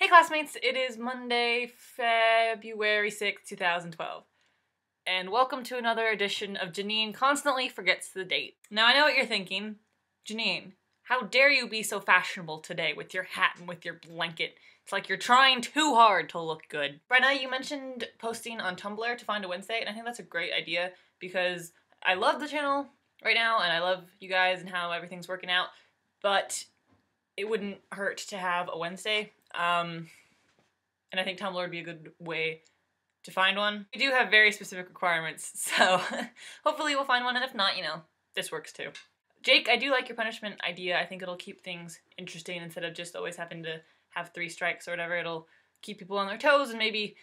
Hey classmates, it is Monday, February 6th, 2012. And welcome to another edition of Janine Constantly Forgets the Date. Now I know what you're thinking. Janine, how dare you be so fashionable today with your hat and with your blanket? It's like you're trying too hard to look good. Brenna, you mentioned posting on Tumblr to find a Wednesday, and I think that's a great idea because I love the channel right now and I love you guys and how everything's working out, but it wouldn't hurt to have a Wednesday. And I think Tumblr would be a good way to find one. We do have very specific requirements, so hopefully we'll find one, and if not, you know, this works too. Jake, I do like your punishment idea. I think it'll keep things interesting instead of just always having to have 3 strikes or whatever. It'll keep people on their toes and maybe,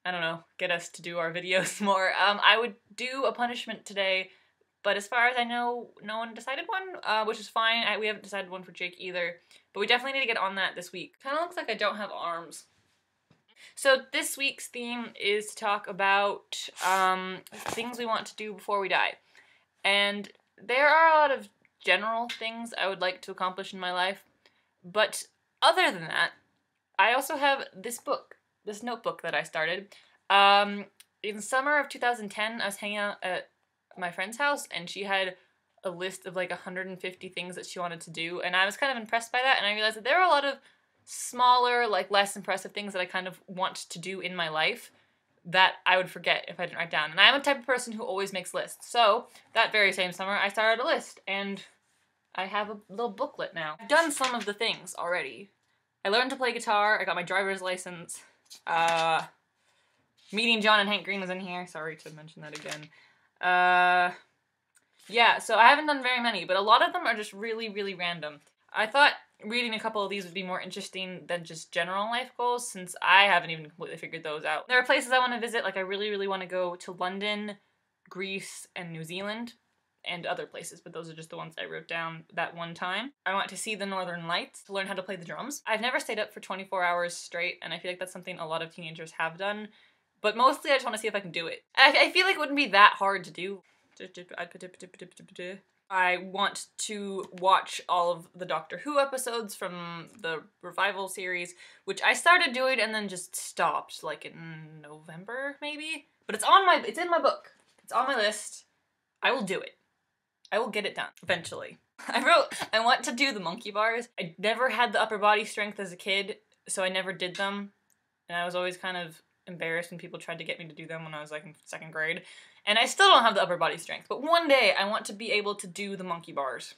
I don't know, get us to do our videos more. I would do a punishment today, but as far as I know, no one decided one, which is fine. We haven't decided one for Jake either, but we definitely need to get on that this week. Kind of looks like I don't have arms. So this week's theme is to talk about things we want to do before we die. And there are a lot of general things I would like to accomplish in my life, but other than that, I also have this book, this notebook that I started. In summer of 2010, I was hanging out at my friend's house, and she had a list of like 150 things that she wanted to do, and I was kind of impressed by that, and I realized that there are a lot of smaller, like less impressive things that I kind of want to do in my life that I would forget if I didn't write down. And I'm a type of person who always makes lists. So that very same summer I started a list, and I have a little booklet now. I've done some of the things already. I learned to play guitar, I got my driver's license, meeting John and Hank Green was in here, sorry to mention that again. Yeah, so I haven't done very many, but a lot of them are just really, really random. I thought reading a couple of these would be more interesting than just general life goals, since I haven't even completely figured those out. There are places I want to visit, like I really, really want to go to London, Greece, and New Zealand, and other places, but those are just the ones I wrote down that one time. I want to see the Northern Lights, to learn how to play the drums. I've never stayed up for 24 hours straight, and I feel like that's something a lot of teenagers have done, but mostly I just want to see if I can do it. I feel like it wouldn't be that hard to do. I want to watch all of the Doctor Who episodes from the revival series, which I started doing and then just stopped, like in November, maybe? But it's in my book. It's on my list. I will do it. I will get it done, eventually. I want to do the monkey bars. I never had the upper body strength as a kid, so I never did them. And I was always kind of embarrassed when people tried to get me to do them when I was like in 2nd grade. And I still don't have the upper body strength, but one day I want to be able to do the monkey bars.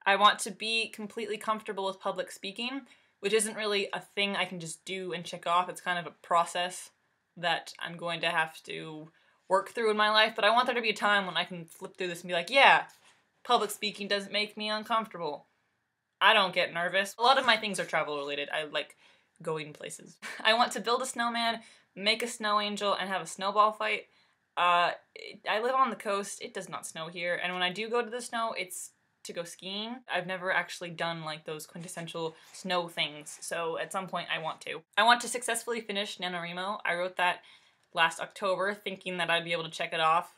I want to be completely comfortable with public speaking, which isn't really a thing I can just do and check off. It's kind of a process that I'm going to have to work through in my life, but I want there to be a time when I can flip through this and be like, yeah, public speaking doesn't make me uncomfortable. I don't get nervous. A lot of my things are travel related. I like going places. I want to build a snowman, make a snow angel, and have a snowball fight. I live on the coast. It does not snow here, and when I do go to the snow, it's to go skiing. I've never actually done like those quintessential snow things, so at some point I want to. I want to successfully finish NaNoWriMo. I wrote that last October thinking that I'd be able to check it off,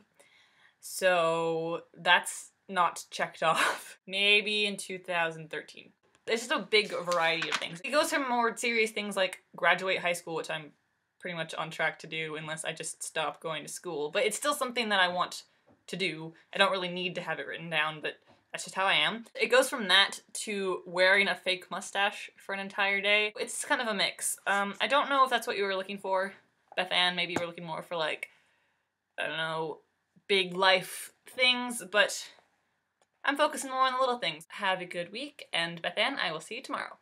so that's not checked off. Maybe in 2013. It's just a big variety of things. It goes from more serious things like graduate high school, which I'm pretty much on track to do unless I just stop going to school, but it's still something that I want to do. I don't really need to have it written down, but that's just how I am. It goes from that to wearing a fake mustache for an entire day. It's kind of a mix. I don't know if that's what you were looking for, Beth Ann. Maybe you were looking more for like, I don't know, big life things, but I'm focusing more on the little things. Have a good week, and Beth Ann, I will see you tomorrow.